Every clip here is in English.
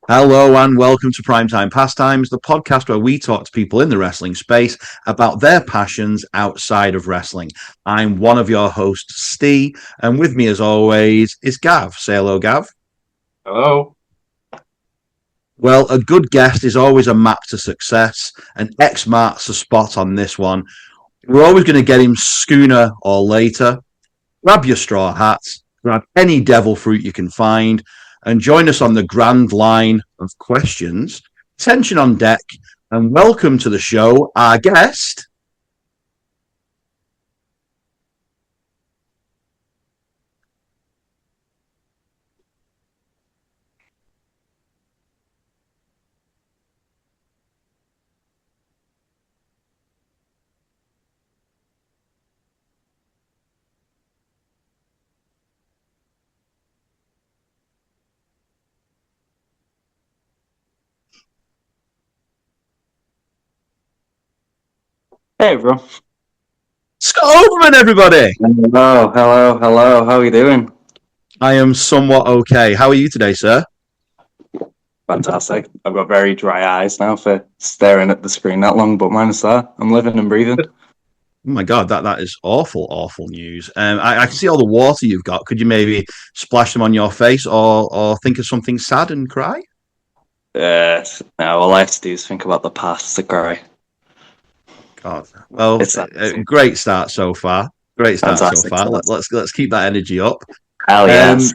Hello and welcome to Primetime Pastimes, the podcast where we talk to people in the wrestling space about their passions outside of wrestling. I'm one of your hosts, Steve, and with me as always is Gav. Say hello, Gav. Hello. Well, a good guest is always a map to success, and X marks the spot on this one. We're always going to get him sooner or later. Grab your straw hats, grab any devil fruit you can find, and join us on the grand line of questions. Tension on deck, and welcome to the show, our guest. Hey, bro. Scott Oberman, everybody. Hello. How are you doing? I am somewhat okay. How are you today, sir? Fantastic. I've got very dry eyes now for staring at the screen that long, but minus that, I'm living and breathing. Oh my God, that is awful news. I can see all the water you've got. Could you maybe splash them on your face or think of something sad and cry? Now all I have to do is think about the past to cry. God, well, It's that great start so far. Great start so fantastic far. stuff. Let's keep that energy up. Hell yes.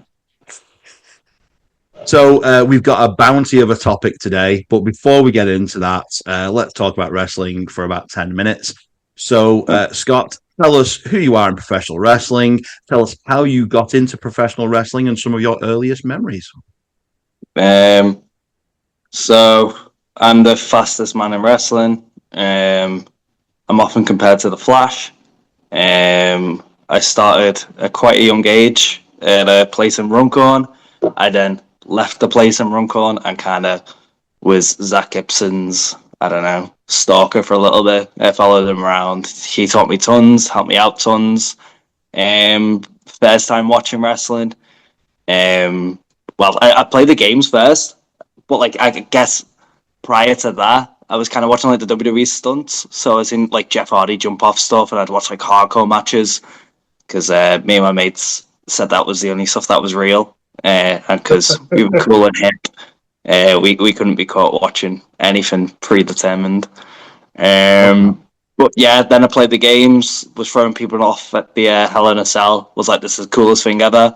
So we've got a bounty of a topic today, but before we get into that, let's talk about wrestling for about 10 minutes. So, Scott, tell us who you are in professional wrestling. Tell us how you got into professional wrestling and some of your earliest memories. Um, so I'm the fastest man in wrestling. I'm often compared to the Flash. I started at quite a young age at a place in Runcorn. I then left the place in Runcorn and kind of was Zach Gibson's, I don't know, stalker for a little bit. I followed him around. He taught me tons, helped me out tons. First time watching wrestling. Um, I played the games first, but like I guess prior to that, I was kind of watching like the WWE stunts. So I was in like Jeff Hardy jump off stuff, and I'd watch like hardcore matches because me and my mates said that was the only stuff that was real, and because we were cool and hip, we couldn't be caught watching anything predetermined. But yeah, then I played the games, was throwing people off at the Hell in a Cell, was like, this is the coolest thing ever.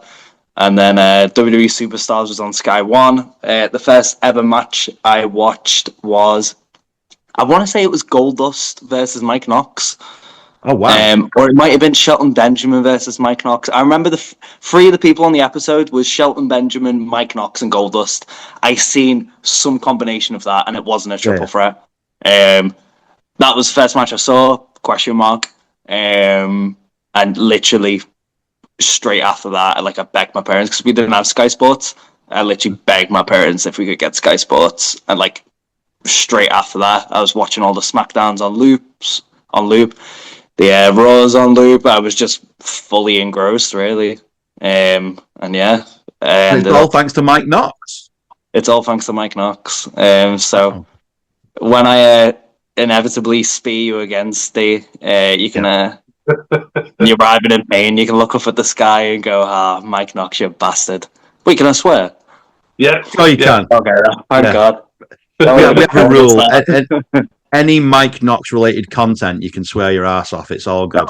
And then WWE Superstars was on Sky One. The first ever match I watched was, I want to say it was Goldust versus Mike Knox. Oh, wow. Or it might have been Shelton Benjamin versus Mike Knox. I remember the three of the people on the episode was Shelton Benjamin, Mike Knox, and Goldust. I seen some combination of that, and it wasn't a triple threat. That was the first match I saw, question mark. And literally straight after that, I begged my parents, because we didn't have Sky Sports. I literally begged my parents if we could get Sky Sports. And straight after that, I was watching all the SmackDowns on loop. The Raws on loop. I was just fully engrossed, really. And yeah. It's all thanks to Mike Knox. It's all thanks to Mike Knox. So when I inevitably spee you again, Steve, you can... you're arriving in pain, you can look up at the sky and go, Mike Knox, you bastard. Wait, can I swear? Yeah. Oh, you can. Okay, thank God. We have a rule. Any Mike Knox related content, you can swear your ass off. It's all good.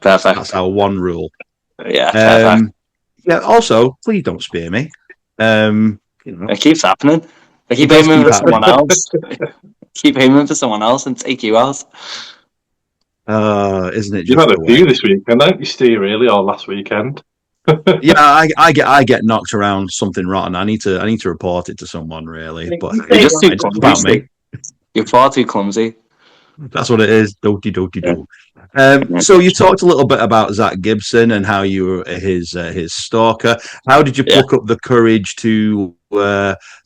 Perfect. That's our one rule. Yeah, yeah. Also, please don't spear me. It keeps happening. I keep aiming for someone else. Keep aiming for someone else and take you out. Isn't it? You've had a few this weekend, don't you, Steve? Really, or last weekend? Yeah, I get knocked around something rotten. I need to report it to someone, really. But you're just too clumsy. About me. You're far too clumsy. That's what it is. Doty do. So you talked a little bit about Zach Gibson and how you were his stalker. How did you pluck up the courage to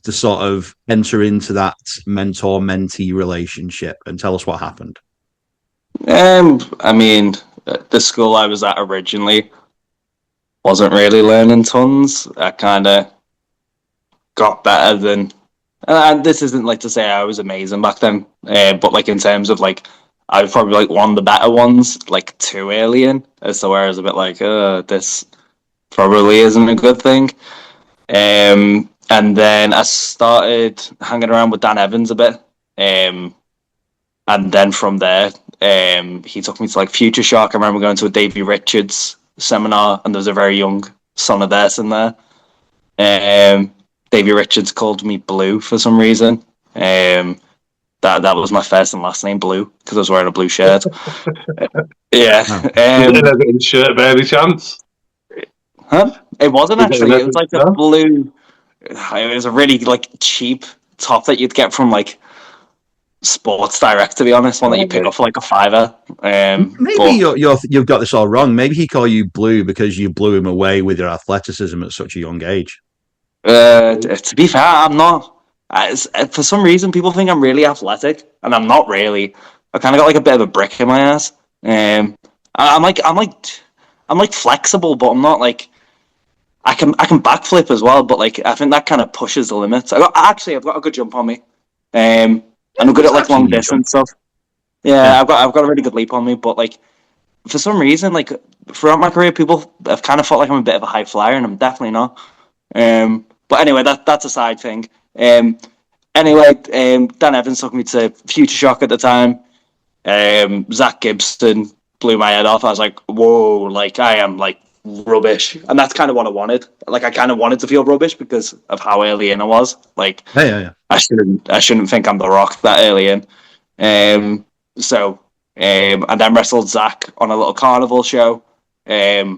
sort of enter into that mentor-mentee relationship? And tell us what happened. I mean, the school I was at originally wasn't really learning tons. I kind of got better than And this isn't like to say I was amazing back then, but like in terms of like, I was probably like one of the better ones, like too early in, as to where I was a bit like, this probably isn't a good thing. And then I started hanging around with Dan Evans a bit. And then from there, he took me to like Future Shock. I remember going to a Davey Richards seminar, and there was a very young son of theirs in there. Davey Richards called me Blue for some reason. That was my first and last name, Blue, because I was wearing a blue shirt. Yeah. Was shirt by any chance? Huh? It wasn't actually. It was like a No? blue. It was a really like cheap top that you'd get from like Sports Direct, to be honest, one that you pick up for like a $5. Maybe you've got this all wrong. Maybe he called you Blue because you blew him away with your athleticism at such a young age. To be fair, I'm not. For some reason, people think I'm really athletic, and I'm not really. I kind of got like a bit of a brick in my ass. I'm like flexible, but I'm not like. I can backflip as well, but like I think that kind of pushes the limits. I've got a good jump on me. And I'm good at like long distance stuff. Yeah, I've got a really good leap on me, but like for some reason, like throughout my career, people have kind of felt like I'm a bit of a high flyer, and I'm definitely not. But anyway, that's a side thing. Dan Evans took me to Future Shock at the time. Zach Gibson blew my head off. I was like, whoa, like I am like rubbish, and that's kind of what I wanted. Like I kind of wanted to feel rubbish because of how early in I was. Like, Yeah. I shouldn't think I'm the Rock that early in. And then wrestled Zach on a little carnival show. It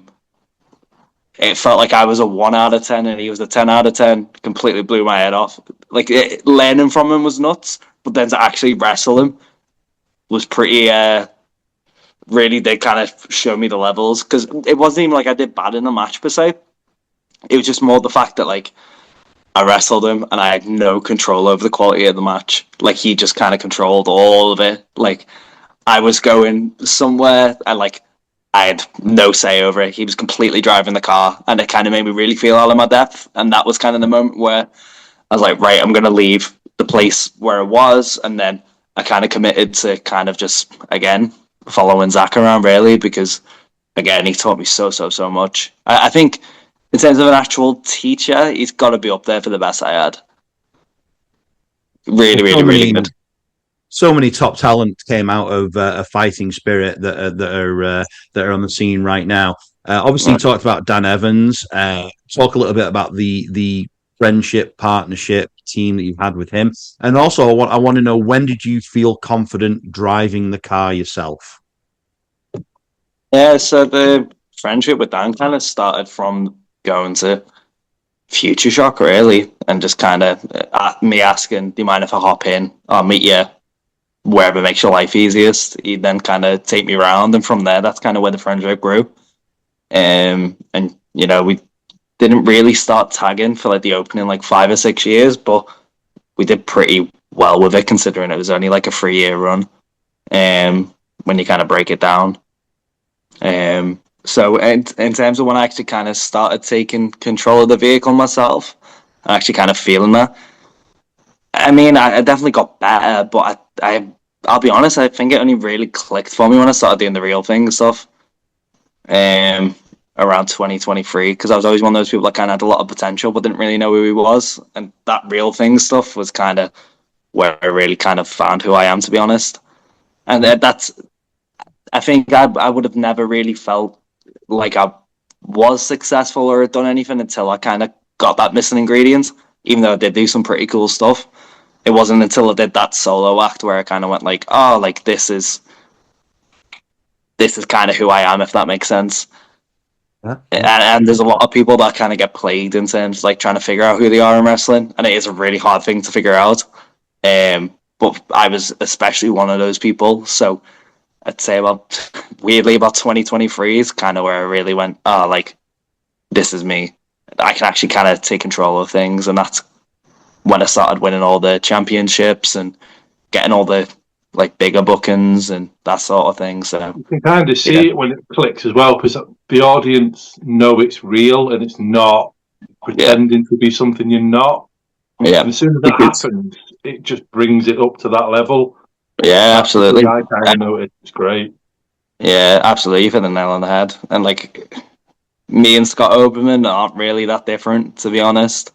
felt like I was a 1 out of 10 and he was a 10 out of 10. Completely blew my head off. Like learning from him was nuts, but then to actually wrestle him was pretty. Really did kind of show me the levels, because it wasn't even like I did bad in the match per se. It was just more the fact that like I wrestled him and I had no control over the quality of the match. Like he just kind of controlled all of it. Like I was going somewhere and like I had no say over it. He was completely driving the car, and it kind of made me really feel all of my depth. And that was kind of the moment where I was like, right, I'm going to leave the place where I was. And then I kind of committed to kind of just, again, following Zach around, really, because, again, he taught me so much. I think in terms of an actual teacher, he's got to be up there for the best I had. Really good. So many top talent came out of a fighting spirit that are on the scene right now. Obviously, you talked about Dan Evans. Talk a little bit about the friendship, partnership, team that you've had with him, and also I want to know, when did you feel confident driving the car yourself? Yeah, so the friendship with Dan kind of started from going to Future Shock, really, and just kind of me asking, do you mind if I hop in? I'll meet you wherever makes your life easiest. He'd then kind of take me around, and from there, that's kind of where the friendship grew. And you know, we didn't really start tagging for like the opening like 5 or 6 years, but we did pretty well with it, considering it was only like a 3-year run. When you kind of break it down. So in terms of when I actually kind of started taking control of the vehicle myself, and actually kind of feeling that, I mean, I definitely got better, but I'll be honest, I think it only really clicked for me when I started doing the real thing stuff. Around 2023, because I was always one of those people that kind of had a lot of potential but didn't really know who he was, and that real thing stuff was kind of where I really kind of found who I am, to be honest. And I think I would have never really felt like I was successful or had done anything until I kind of got that missing ingredient, even though I did do some pretty cool stuff. It wasn't until I did that solo act where I kind of went like, oh, like this is kind of who I am, if that makes sense. Yeah. And there's a lot of people that kind of get plagued in terms of like trying to figure out who they are in wrestling, and it is a really hard thing to figure out. But I was especially one of those people. So I'd say weirdly about 2023 is kind of where I really went, oh, like this is me. I can actually kind of take control of things, and that's when I started winning all the championships and getting all the like bigger bookings and that sort of thing. So you can kind of see it when it clicks as well, because the audience know it's real and it's not pretending to be something you're not. Yeah. And as soon as that happens, it just brings it up to that level. Yeah, That's the absolutely. thing I kind of noticed. It's great. Yeah, absolutely. You've hit the nail on the head. And like me and Scott Oberman aren't really that different, to be honest.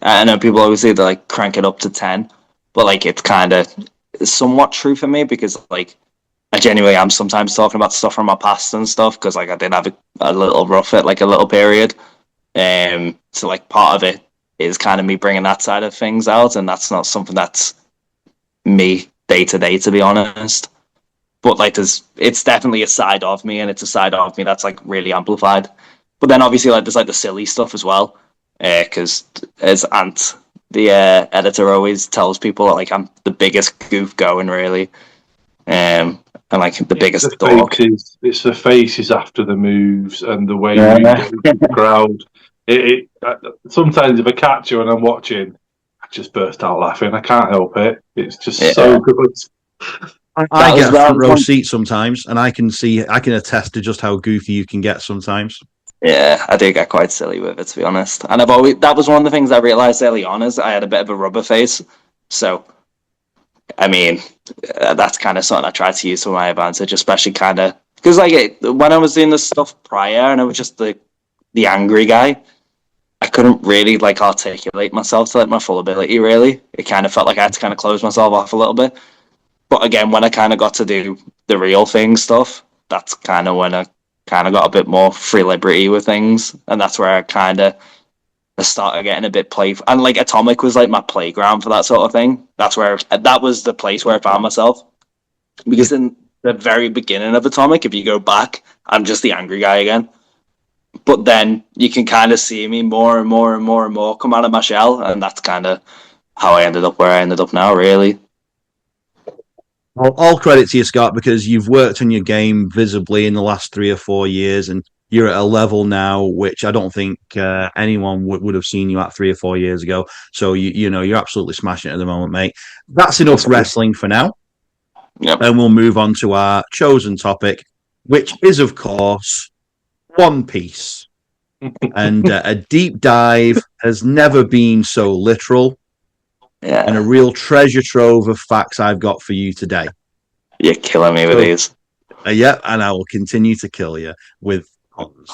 I know people always say they like crank it up to 10, but like it's kind of somewhat true for me because like I genuinely am sometimes talking about stuff from my past and stuff because like I did have a little rough at like a little period. So like part of it is kind of me bringing that side of things out, and that's not something that's me day to day, to be honest. But like it's definitely a side of me, and it's a side of me that's like really amplified. But then obviously like there's like the silly stuff as well, because as Ant, the editor, always tells people like I'm the biggest goof going really, and like the biggest dork. It's the faces after the moves and the way we Yeah. engage with the crowd. Sometimes if I catch you and I'm watching, I just burst out laughing. I can't help it. It's just so good. I get a front row seat sometimes, and I can attest to just how goofy you can get sometimes. Yeah, I do get quite silly with it, to be honest. And that was one of the things I realized early on is I had a bit of a rubber face. So, I mean, that's kind of something I tried to use to my advantage, especially kind of because like when I was doing this stuff prior and I was just the angry guy, I couldn't really like articulate myself to like my full ability. Really, it kind of felt like I had to kind of close myself off a little bit. But again, when I kind of got to do the real thing stuff, that's kind of when I kind of got a bit more free liberty with things, and that's where I started getting a bit playful. And like Atomic was like my playground for that sort of thing. That was the place where I found myself because in the very beginning of Atomic, if you go back, I'm just the angry guy again. But then you can kind of see me more and more and more and more come out of my shell, and that's kind of how I ended up where I ended up now, really. Well, all credit to you, Scott, because you've worked on your game visibly in the last 3 or 4 years, and you're at a level now which I don't think anyone would have seen you at 3 or 4 years ago. So you're absolutely smashing it at the moment, mate. That's enough wrestling for now, Yep. and we'll move on to our chosen topic, which is, of course, One Piece. And a deep dive has never been so literal. Yeah. And a real treasure trove of facts I've got for you today. You're killing me with these. Yeah, and I will continue to kill you with puns.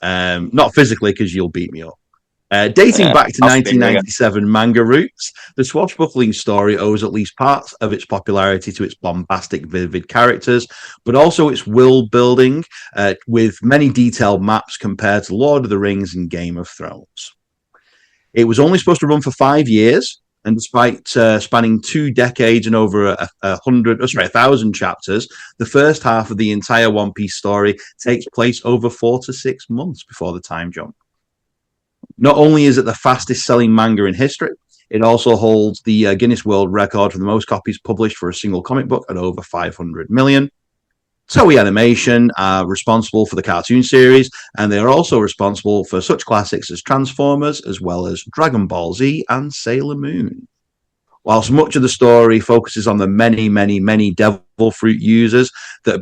Not physically, because you'll beat me up. Dating back to 1997 manga roots, the swashbuckling story owes at least part of its popularity to its bombastic, vivid characters, but also its world building with many detailed maps compared to Lord of the Rings and Game of Thrones. It was only supposed to run for 5 years, and despite spanning 2 decades and over 1,000 chapters, the first half of the entire One Piece story takes place over 4 to 6 months before the time jump. Not only is it the fastest selling manga in history, it also holds the Guinness World Record for the most copies published for a single comic book at over 500 million. Toei Animation are responsible for the cartoon series, and they are also responsible for such classics as Transformers, as well as Dragon Ball Z and Sailor Moon. Whilst much of the story focuses on the many, many, many devil fruit users that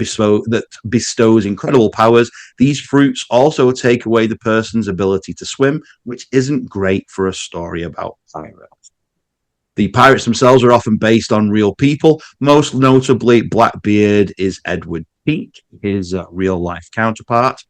bestows incredible powers, these fruits also take away the person's ability to swim, which isn't great for a story about pirates. The pirates themselves are often based on real people. Most notably, Blackbeard is Edward Peak, his real-life counterpart.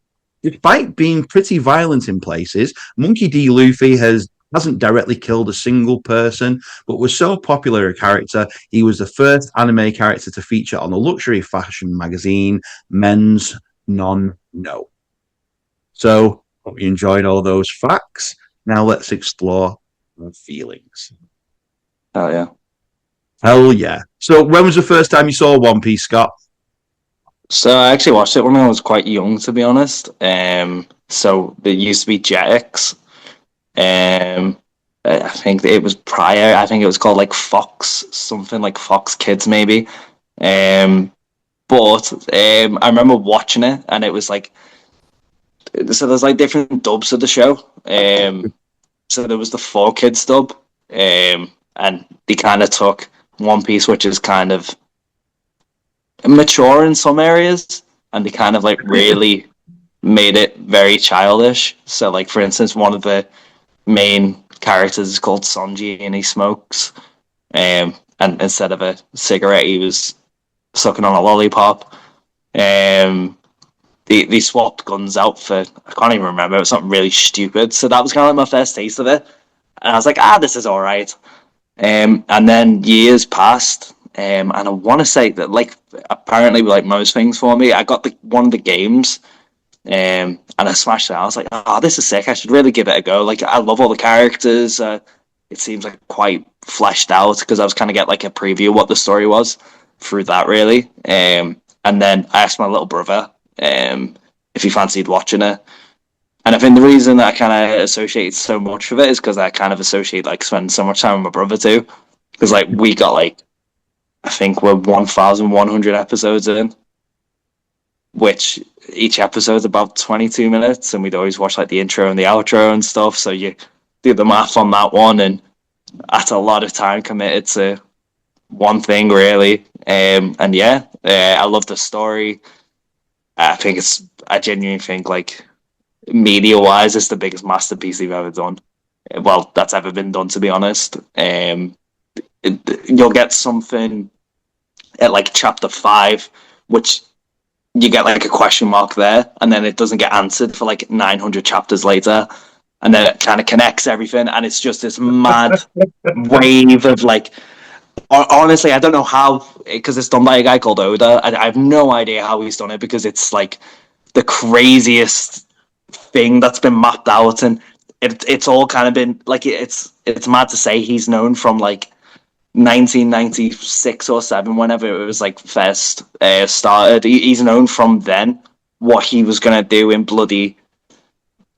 Despite being pretty violent in places, Monkey D. Luffy hasn't directly killed a single person, but was so popular a character, he was the first anime character to feature on the luxury fashion magazine Men's Non-No. So, hope you enjoyed all those facts. Now let's explore our feelings. Oh, yeah. Hell yeah. So when was the first time you saw One Piece, Scott? So I actually watched it when I was quite young, to be honest. So it used to be Jetix. I think it was prior. I think it was called like Fox, something like Fox Kids, maybe. But I remember watching it, and it was like so. There's like different dubs of the show. So there was the 4Kids dub, and they kind of took One Piece, which is kind of mature in some areas, and they kind of like really made it very childish. So like for instance, one of the main characters is called Sanji, and he smokes. And instead of a cigarette, he was sucking on a lollipop. They swapped guns out for, I can't even remember, it was something really stupid. So that was kind of like my first taste of it. And I was like, this is all right. And then years passed, and I want to say that, like, apparently, like most things for me, I got one of the games, and I smashed it. I was like, this is sick. I should really give it a go. Like, I love all the characters. It seems like quite fleshed out because I was kind of get like a preview of what the story was through that, really. And then I asked my little brother if he fancied watching it. And I think the reason that I kind of associate so much with it is because I kind of associate like spending so much time with my brother too. Because like we got like, I think we're 1,100 episodes in, which each episode's about 22 minutes, and we'd always watch like the intro and the outro and stuff. So you do the math on that one, and that's a lot of time committed to one thing, really. And yeah, I love the story. I genuinely think like media wise, it's the biggest masterpiece they've ever done. Well, that's ever been done, to be honest. You'll get something at like chapter 5, which you get like a question mark there, and then it doesn't get answered for like 900 chapters later, and then it kind of connects everything, and it's just this mad wave of like. Honestly, I don't know how, because it's done by a guy called Oda. I have no idea how he's done it because it's like the craziest thing that's been mapped out, and it's all kind of been like it's mad to say he's known from like 1996 or 7, whenever it was like first started. He's known from then what he was gonna do in bloody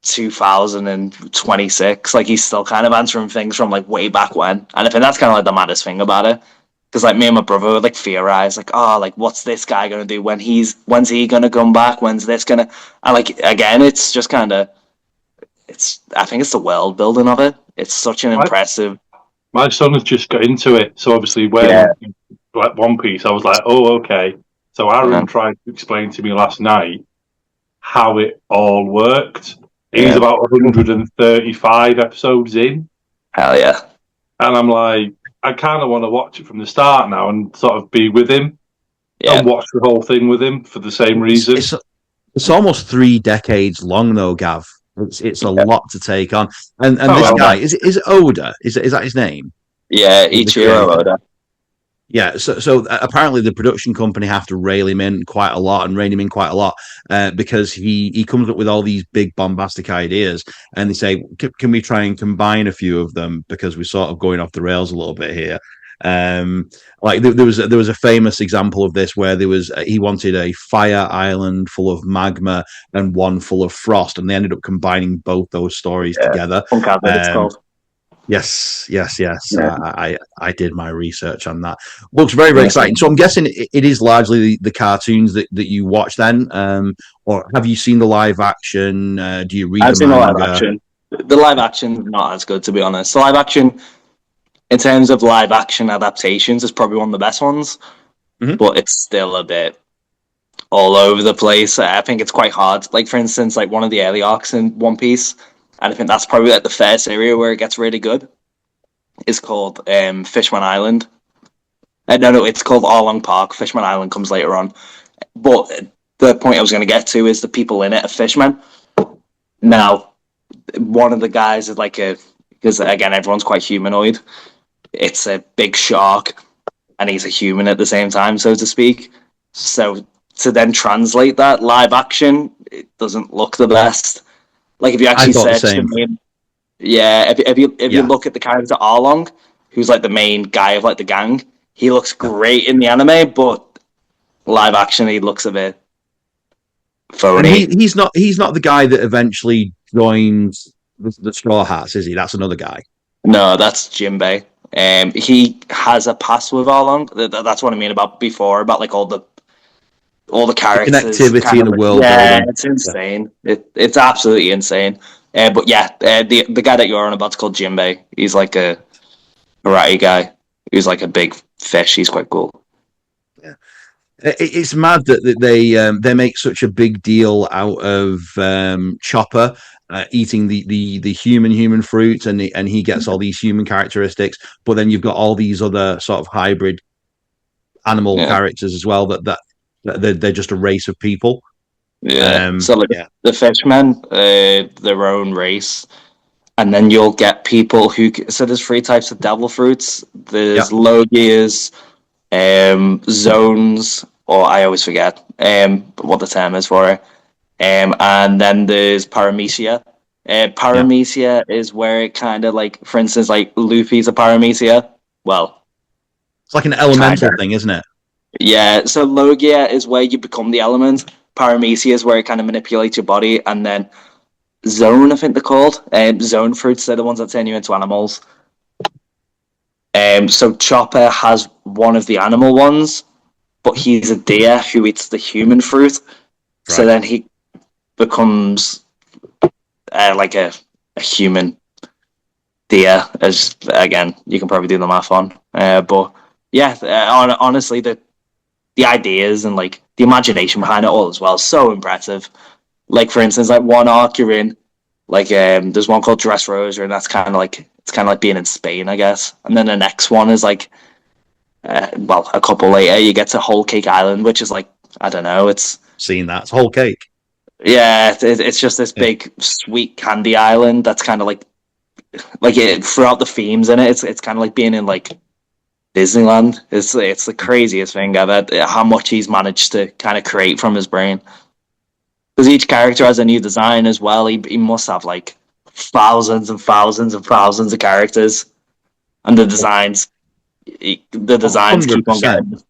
2026. Like he's still kind of answering things from like way back when, and I think that's kind of like the maddest thing about it. Because like me and my brother would like theorize, like, like what's this guy gonna do when's he gonna come back? When's this gonna? And like again, it's just kind of, I think it's the world building of it. It's such an impressive. My son has just got into it, so obviously when like One Piece, I was like, oh okay. So Aaron tried to explain to me last night how it all worked. He's about 135 episodes in. Hell yeah! And I'm like, I kind of want to watch it from the start now and sort of be with him and watch the whole thing with him for the same reason. It's almost 3 decades long, though, Gav. It's a lot to take on. And this guy, is it Oda? Is that his name? Yeah, Ichiro Oda. Yeah, so apparently the production company have to rein him in quite a lot because he comes up with all these big bombastic ideas, and they say, can we try and combine a few of them because we're sort of going off the rails a little bit here. Like there was a famous example of this where he wanted a fire island full of magma and one full of frost, and they ended up combining both those stories together. It's called. Yes. Yeah. I did my research on that. Looks very, very exciting. So I'm guessing it is largely the cartoons that you watch then, or have you seen the live action? Do you read the manga? I've seen the live action. The live action not as good, to be honest. The live action, in terms of live action adaptations, is probably one of the best ones, but it's still a bit all over the place. I think it's quite hard. Like for instance, like one of the early arcs in One Piece. And I think that's probably like the first area where it gets really good. It's called Fishman Island. No, it's called Arlong Park. Fishman Island comes later on. But the point I was going to get to is the people in it are fishmen. Now, one of the guys is like because again, everyone's quite humanoid. It's a big shark, and he's a human at the same time, so to speak. So to then translate that live action, it doesn't look the best. Like if you actually search the name, if you look at the character Arlong, who's like the main guy of like the gang, he looks great in the anime, but live action he looks a bit phony. And he's not the guy that eventually joins the Straw Hats, is he? That's another guy. No, that's Jinbei. He has a past with Arlong. That's what I mean about before, about like all the characters, the connectivity in the world. Yeah, it's insane. It's absolutely insane. But yeah, the guy that you're on about is called Jinbei. He's like a karate guy. He's like a big fish. He's quite cool. Yeah. It's mad that they make such a big deal out of Chopper eating the human fruit, and he gets all these human characteristics. But then you've got all these other sort of hybrid animal Yeah, characters as well that they're just a race of people. yeah. So like Yeah, the fishmen, their own race, and then you'll get people who. So there's three types of devil fruits. yeah, There's Logias, zones, or I always forget what the term is for it. And then there's paramecia. yeah. Paramecia is where it kind of like, for instance, like Luffy's a paramecia. Well, It's like an kind elemental of. thing, isn't it? Yeah. So Logia is where you become the element. Paramecia is where it kind of manipulates your body, and then zone, I think they're called. Zone fruits, they're the ones that turn you into animals. So Chopper has one of the animal ones, but he's a deer who eats the human fruit. So Right. then he becomes like a human deer. As again, you can probably do the math on. But yeah, honestly, the ideas and like the imagination behind it all as well is so impressive. Like for instance, like one arc you're in, like there's one called Dressrosa, and that's kind of like it's kind of like being in Spain, I guess. And then the next one is like, well, a couple later, you get to Whole Cake Island, which is like I don't know, it's Seeing that, it's whole cake. yeah, it's just this Yeah. big sweet candy island that's kind of like it throughout the themes in it. It's kind of like being in like Disneyland. It's the craziest thing ever. How much he's managed to kind of create from his brain. Because each character has a new design as well. He must have like thousands and thousands and thousands of characters, and the designs keep on 100%. getting.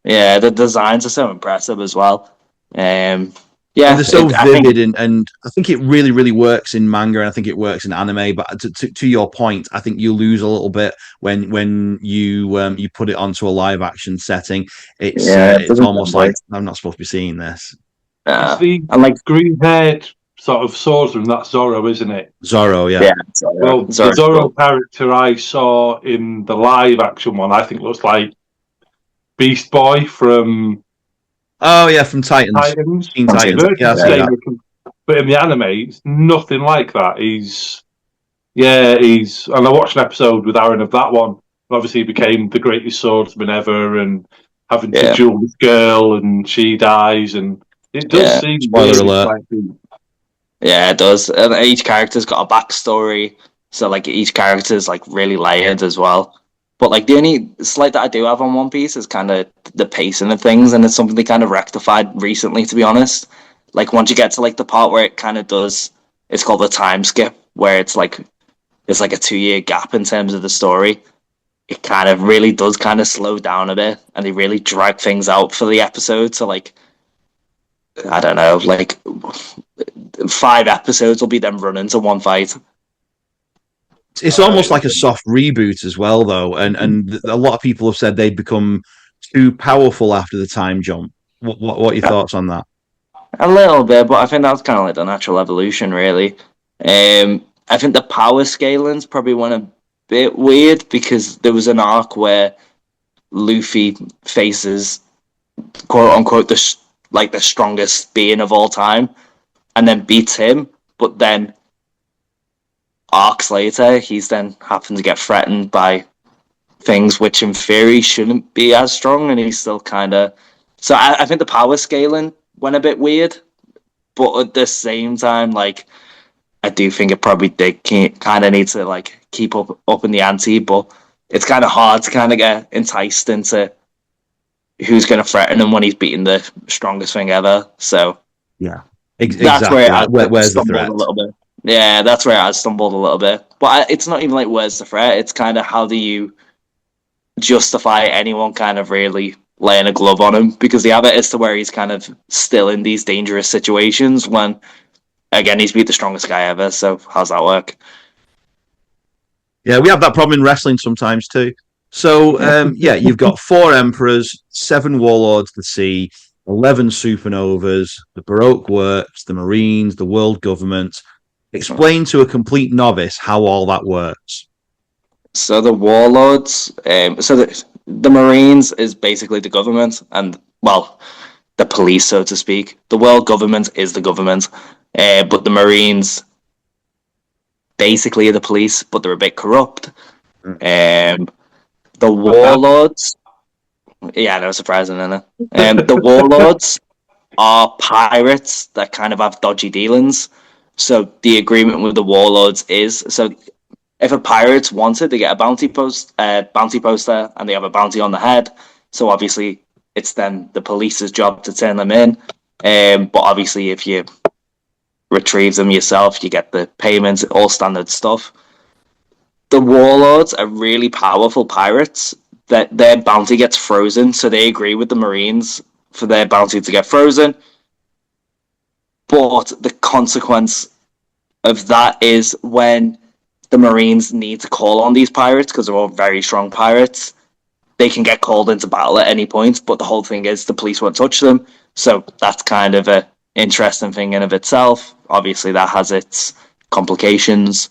Yeah, the designs are so impressive as well. And Yeah, they're so I think vivid, and I think it really, really works in manga, and I think it works in anime. But to your point, I think you lose a little bit when you put it onto a live action setting. yeah, it It's doesn't almost sound like right. I'm not supposed to be seeing this. It's the And like green-haired sort of swordsman. That's Zorro, isn't it? Zorro, yeah, yeah, Zoro. Well, the Zoro's Zorro cool. character I saw in the live action one, I think looks like Beast Boy from oh yeah, from Titans, Titans. Teen I'm seeing Titans. that. Yeah, I Virgin see Yeah. that. Sailor, but in the anime, it's nothing like that. He's. And I watched an episode with Aaron of that one. Obviously, he became the greatest swordsman ever, and having to Yeah, duel this girl, and she dies, and it does yeah, seem Spoiler really alert. quite deep. yeah. It does. And each character's got a backstory, so like each character's like really layered as well. But like the only slight that I do have on One Piece is kind of the pacing of things, and it's something they kind of rectified recently, to be honest. Like once you get to like the part where it kind of does, it's called the time skip, where it's like a 2 year gap in terms of the story. It kind of really does kind of slow down a bit, and they really drag things out for the episode. So like I don't know, like 5 episodes will be them running to one fight. It's almost like a soft reboot as well, though, and a lot of people have said they've become too powerful after the time jump. What are your thoughts on that? A little bit, but I think that's kind of like the natural evolution, really. I think the power scaling's probably went a bit weird because there was an arc where Luffy faces quote unquote like the strongest being of all time, and then beats him. But then arcs later, he's then happened to get threatened by things which, in theory, shouldn't be as strong, and he's still kind of. So I think the power scaling went a bit weird, but at the same time, like I do think it probably did kind of need to like keep up in the ante, but it's kind of hard to kind of get enticed into who's going to threaten him when he's beating the strongest thing ever. So Yeah, that's where exactly it right. has Where's the stumbled threat? a little bit. Yeah, that's where it has stumbled a little bit. But it's not even like where's the threat. It's kind of how do you justify anyone kind of really laying a glove on him, because the other is to where he's kind of still in these dangerous situations when again he's beat the strongest guy ever. So how's that work? Yeah, we have that problem in wrestling sometimes too. So, yeah, you've got 4 emperors, 7 warlords of the sea, 11 supernovas, the Baroque works, the Marines, the world government. Explain to a complete novice how all that works. So the warlords, so the Marines is basically the government, and well, the police, so to speak. The world government is the government, but the Marines basically are the police, but they're a bit corrupt. The warlords, yeah, no surprising, isn't it? The warlords are pirates that kind of have dodgy dealings. So the agreement with the warlords is so if a pirate's wanted, they get a bounty poster, and they have a bounty on the head. So obviously, it's then the police's job to turn them in. But obviously, if you retrieve them yourself, you get the payments, all standard stuff. The warlords are really powerful pirates. That their bounty gets frozen, so they agree with the Marines for their bounty to get frozen. But the consequence of that is when the Marines need to call on these pirates, because they're all very strong pirates, they can get called into battle at any point, but the whole thing is the police won't touch them. So that's kind of a interesting thing in of itself. Obviously, that has its complications.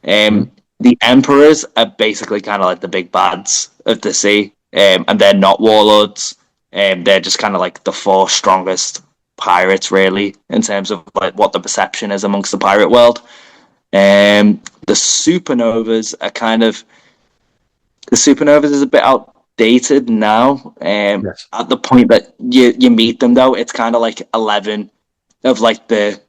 The emperors are basically kind of like the big bads of the sea, and they're not warlords. They're just kind of like the four strongest pirates, really, in terms of like what the perception is amongst the pirate world. The supernovas are kind of the supernovas is a bit outdated now. Yes. At the point that you meet them, though, it's kind of like 11 of like the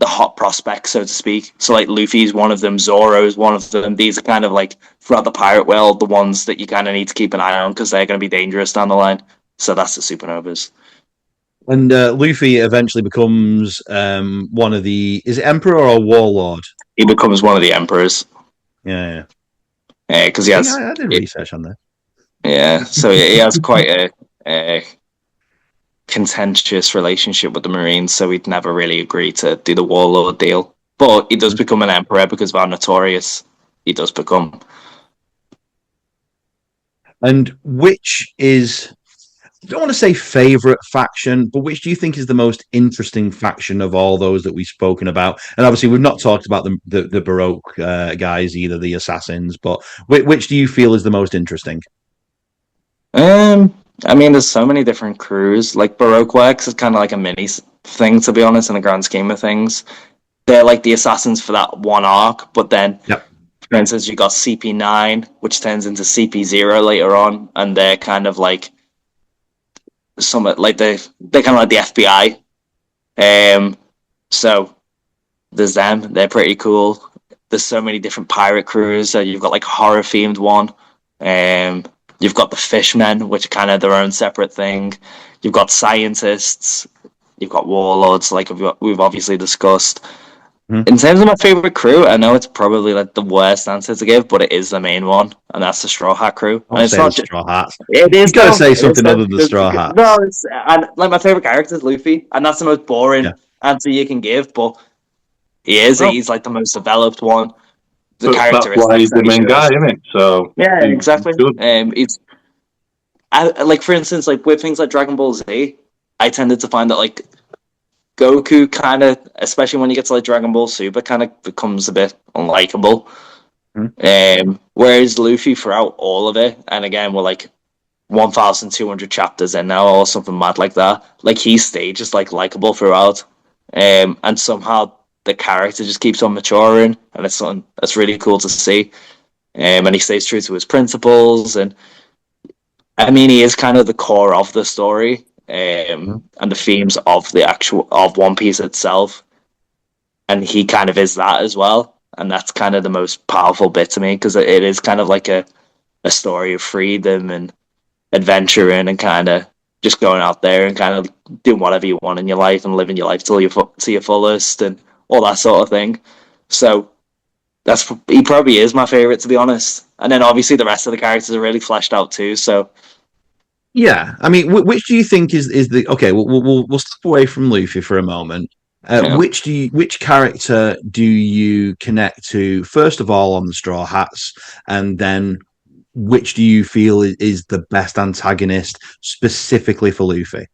hot prospects, so to speak. So like Luffy's one of them, Zoro's one of them. These are kind of like throughout the pirate world, the ones that you kind of need to keep an eye on because they're going to be dangerous down the line. So that's the supernovas. And Luffy eventually becomes one of the. Is it Emperor or Warlord? He becomes one of the emperors. Yeah, Because he has. I did research on that. Yeah, so he has quite a contentious relationship with the Marines, so he'd never really agree to do the warlord deal. But he does become an emperor because of how notorious he does become. And which is, I don't want to say favorite faction, but which do you think is the most interesting faction of all those that we've spoken about? And obviously, we've not talked about the Baroque guys either, the assassins. But which do you feel is the most interesting? I mean, there's so many different crews. Like Baroque Works is kind of like a mini thing, to be honest, in the grand scheme of things. They're like the assassins for that one arc, but then, Yep. for instance, you got CP9, which turns into CP0 later on, and they're kind of like somewhat like they're kind of like the FBI. So there's them. They're pretty cool. There's so many different pirate crews. You've got like horror themed one. You've got the fishmen, which are kind of their own separate thing. You've got scientists. You've got warlords, like we've obviously discussed. In terms of my favorite crew, I know it's probably like the worst answer to give, but it is the main one, and that's the Straw Hat crew. And it's not just Straw Hats. it is. You've got to say It is something other than Straw Hats. No, it's and like my favorite character is Luffy, and that's the most boring Yeah. answer you can give, but he is. Well, He's like the most developed one. The But that's characteristics why he's that the he main guy, shows. isn't it? So Yeah, exactly. good. It's like for instance, like with things like Dragon Ball Z, I tended to find that like Goku kind of, especially when you get to like Dragon Ball Super, kind of becomes a bit unlikable. Whereas Luffy throughout all of it, and again we're like 1,200 chapters in now or something mad like that. Like he stayed just like likable throughout, and somehow the character just keeps on maturing, and it's something that's really cool to see. And he stays true to his principles, and I mean he is kind of the core of the story, and the themes of the actual of One Piece itself, and he kind of is that as well, and that's kind of the most powerful bit to me because it is kind of like a story of freedom and adventuring and kind of just going out there and kind of doing whatever you want in your life and living your life till you to your fullest and all that sort of thing. So he probably is my favorite, to be honest. And then obviously the rest of the characters are really fleshed out too. So yeah, I mean, which do you think is the okay? We'll step away from Luffy for a moment. Yeah. Which character do you connect to first of all on the Straw Hats, and then which do you feel is the best antagonist specifically for Luffy?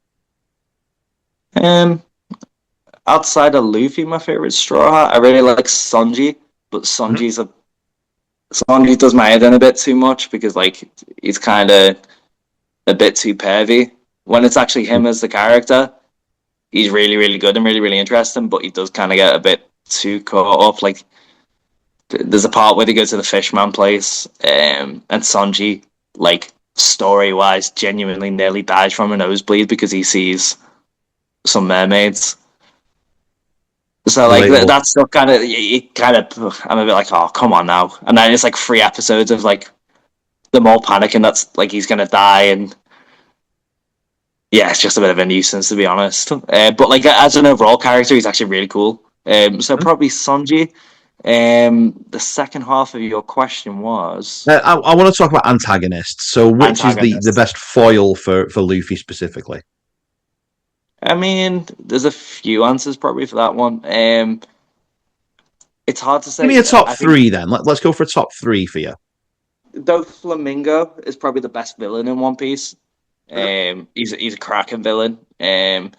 Outside of Luffy, my favorite Straw Hat, I really like Sanji, but Sanji does my head in a bit too much because like he's kind of a bit too pervy. when it's actually him as the character, he's really, really good and really, really interesting, but he does kind of get a bit too caught up. Like, there's a part where they go to the fishman place, and Sanji, like, story-wise, genuinely nearly dies from a nosebleed because he sees some mermaids. So, like, Relatable. that stuff kind of, I'm a bit like, oh, come on now. And then it's like 3 episodes of, like, them all panicking that's, like, he's going to die, and yeah, it's just a bit of a nuisance, to be honest. But, like, as an overall character, he's actually really cool. So probably Sanji. The second half of your question was I want to talk about antagonists. So, which is the antagonist. best foil for Luffy specifically? I mean, there's a few answers probably for that one. It's hard to say. Give me a top I think three then. Let's go for a top three for you. though Flamingo is probably the best villain in One Piece. He's a cracking villain. I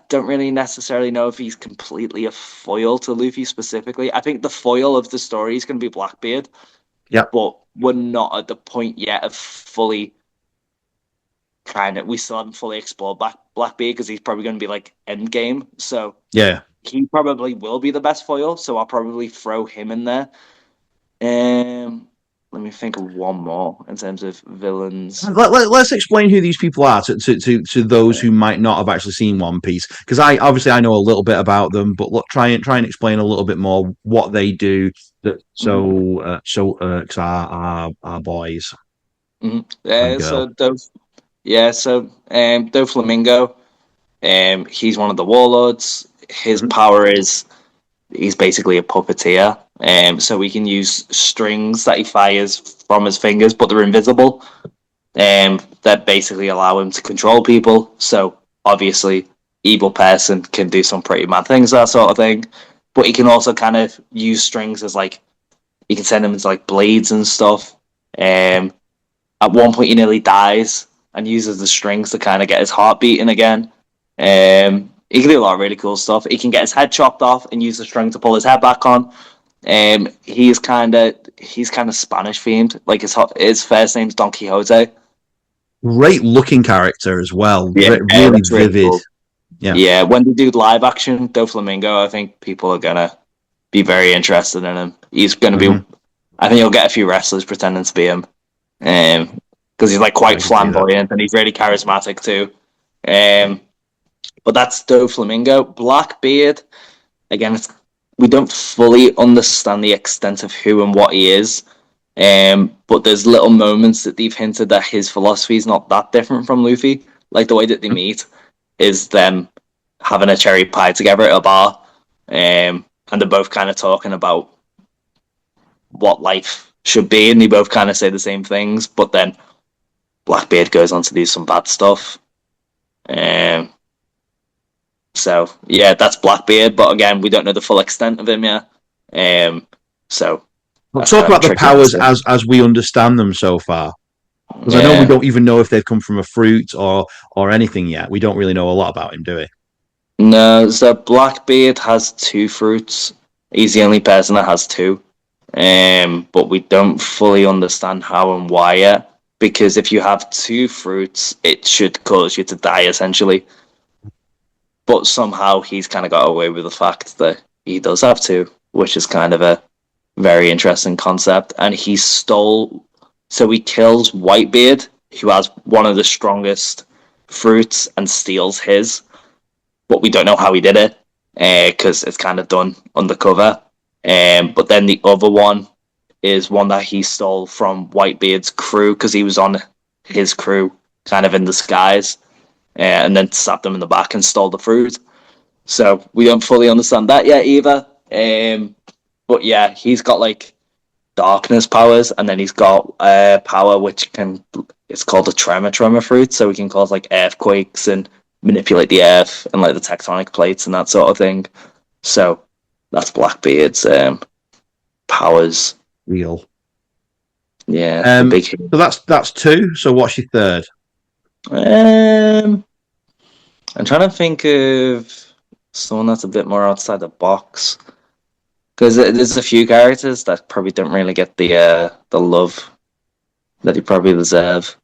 don't really necessarily know if he's completely a foil to Luffy specifically. I think the foil of the story is going to be Blackbeard. Yeah. But we're not at the point yet of fully we still haven't fully explored Blackbeard because he's probably going to be like endgame. So Yeah. he probably will be the best foil. So I'll probably throw him in there. Let me think of one more in terms of villains. Let's explain who these people are to those who might not have actually seen One Piece, because I know a little bit about them, but look, try and explain a little bit more what they do that so irks our boys and girl. Doflamingo, he's one of the warlords. His power is he's basically a puppeteer. So he can use strings that he fires from his fingers, but they're invisible. That basically allow him to control people. So obviously, evil person can do some pretty mad things, that sort of thing. But he can also kind of use strings as like you can send them into like blades and stuff. At one point, he nearly dies and uses the strings to kind of get his heart beating again. He can do a lot of really cool stuff. He can get his head chopped off and use the string to pull his head back on. He's kind of Spanish themed. Like his first name's Don Quixote. Great looking character as well. Yeah, really vivid. Really cool. Yeah. When they do live action Doflamingo, I think people are gonna be very interested in him. He's gonna be. I think you'll get a few wrestlers pretending to be him, because he's like quite flamboyant and he's really charismatic too. But that's Doflamingo. Blackbeard, again, we don't fully understand the extent of who and what he is. But there's little moments that they've hinted that his philosophy is not that different from Luffy. Like the way that they meet is them having a cherry pie together at a bar, and they're both kind of talking about what life should be, and they both kind of say the same things. But then Blackbeard goes on to do some bad stuff. So yeah, that's Blackbeard. But again, we don't know the full extent of him yet. So. We'll talk about the powers as we understand them so far. Because I know we don't even know if they've come from a fruit or anything yet. We don't really know a lot about him, do we? No, so Blackbeard has 2 fruits. He's the only person that has 2. But we don't fully understand how and why yet. Because if you have 2 fruits, it should cause you to die, essentially. But somehow he's kind of got away with the fact that he does have 2, which is kind of a very interesting concept. And he kills Whitebeard, who has one of the strongest fruits, and steals his. But we don't know how he did it, because it's kind of done undercover. But then the other one is one that he stole from Whitebeard's crew, because he was on his crew kind of in disguise, and then stabbed them in the back and stole the fruit. So we don't fully understand that yet either. But yeah, he's got like darkness powers, and then he's got power which it's called a tremor fruit, so he can cause like earthquakes and manipulate the earth and like the tectonic plates and that sort of thing. So that's Blackbeard's powers. Real. Yeah, big. So that's 2. So what's your third? I'm trying to think of someone that's a bit more outside the box, because there's a few characters that probably don't really get the love that he probably deserve.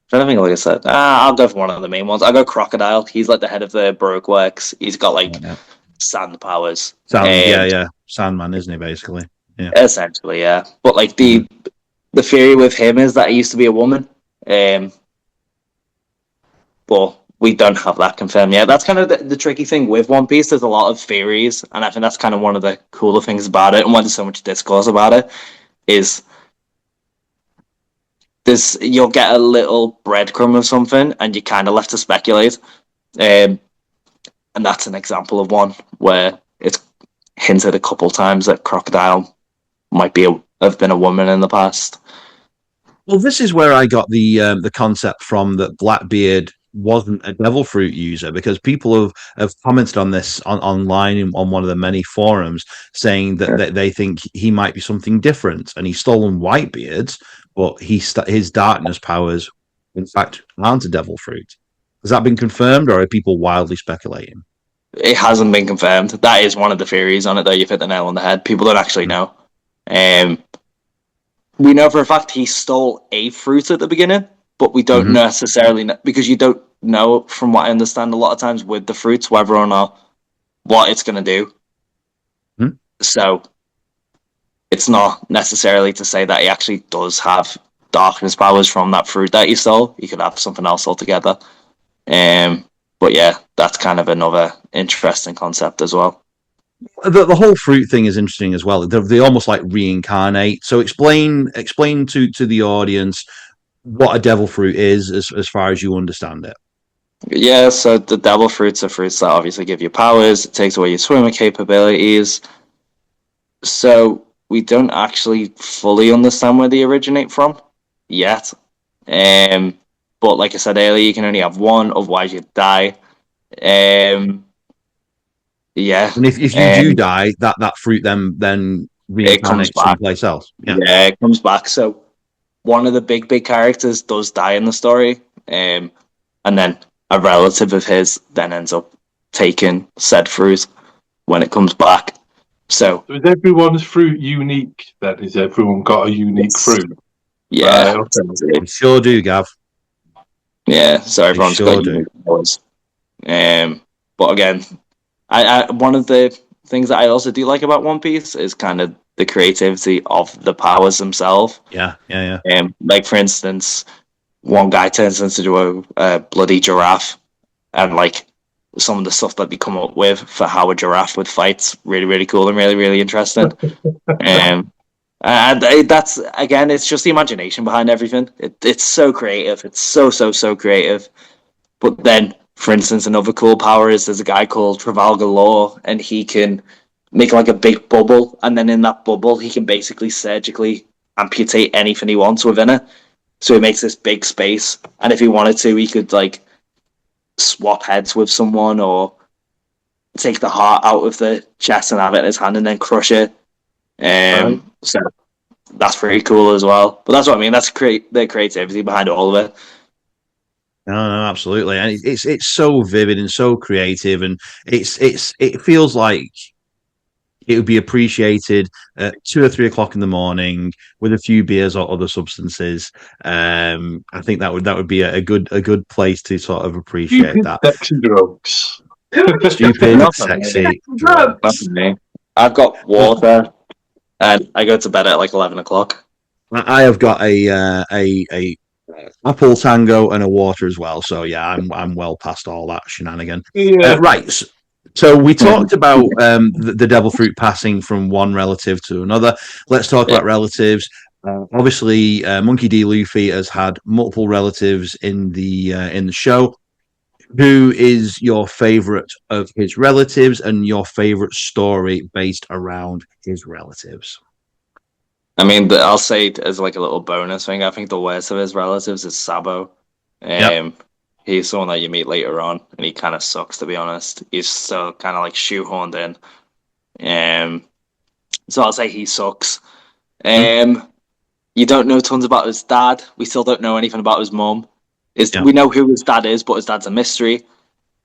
Trying to think, like I said, I'll go for one of the main ones. I'll go Crocodile. He's like the head of the Baroque works. He's got like Yeah. sand powers. Yeah. Sandman, isn't he? Basically, yeah. Essentially, yeah. But like Mm-hmm. the theory with him is that he used to be a woman. But we don't have that confirmed yet. That's kind of the tricky thing with One Piece. There's a lot of theories, and I think that's kind of one of the cooler things about it, and why there's so much discourse about it, is you'll get a little breadcrumb of something, and you're kind of left to speculate. And that's an example of one where it's hinted a couple times that Crocodile might have been a woman in the past. Well, this is where I got the concept from that Blackbeard wasn't a devil fruit user, because people have commented on this online on one of the many forums, saying that they think he might be something different, and he's stolen Whitebeard's, but his darkness powers, in fact, aren't a devil fruit. Has that been confirmed, or are people wildly speculating? It hasn't been confirmed. That is one of the theories on it, though. You've hit the nail on the head. People don't actually know. We know for a fact he stole a fruit at the beginning, but we don't necessarily know, because you don't know, from what I understand, a lot of times with the fruits, whether or not what it's going to do. So it's not necessarily to say that he actually does have darkness powers from that fruit that he stole. He could have something else altogether. But yeah, that's kind of another interesting concept as well. The whole fruit thing is interesting as well. They almost like reincarnate. So explain to the audience what a devil fruit is, as far as you understand it. Yeah, so the devil fruits are fruits that obviously give you powers. It takes away your swimming capabilities. So we don't actually fully understand where they originate from yet. But like I said earlier, you can only have one, otherwise you die. Yeah. And if you do die, that fruit then It comes reincarnates back. someplace else. Yeah, it comes back. So one of the big characters does die in the story, and then a relative of his then ends up taking said fruit when it comes back. So is everyone's fruit unique then? Is everyone got a unique fruit? yeah, We sure do, Gav. yeah. So everyone's sure got unique powers. But again, I one of the things that I also do like about One Piece is kind of the creativity of the powers themselves. Yeah. Like for instance, one guy turns into a bloody giraffe, and like some of the stuff that they come up with for how a giraffe would fight, really cool and really interesting. And that's, again, it's just the imagination behind everything. It's so creative. It's so creative. But then, for instance, another cool power is there's a guy called Trafalgar Law, and he can make like a big bubble, and then in that bubble he can basically surgically amputate anything he wants within it. So he makes this big space, and if he wanted to, he could like swap heads with someone, or take the heart out of the chest and have it in his hand and then crush it. So that's pretty cool as well. But that's what I mean. That's the creativity behind all of it. No, absolutely, and it's so vivid and so creative, and it feels like it would be appreciated at 2 or 3 o'clock in the morning with a few beers or other substances. I think that would be a good place to sort of appreciate that. Sexy drugs. Stupid, sexy drugs. I've got water, and I go to bed at like 11 o'clock. I have got a apple tango and a water as well. So yeah, I'm well past all that shenanigan. Yeah. Right. So we talked about the devil fruit passing from one relative to another. Let's talk about relatives. Obviously, Monkey D. Luffy has had multiple relatives in the show. Who is your favorite of his relatives, and your favorite story based around his relatives? I mean, I'll say as like a little bonus thing, I think the worst of his relatives is Sabo. He's someone that you meet later on, and he kind of sucks, to be honest. He's so kind of like shoehorned in. So I'll say he sucks. You don't know tons about his dad. We still don't know anything about his mum. We know who his dad is, but his dad's a mystery.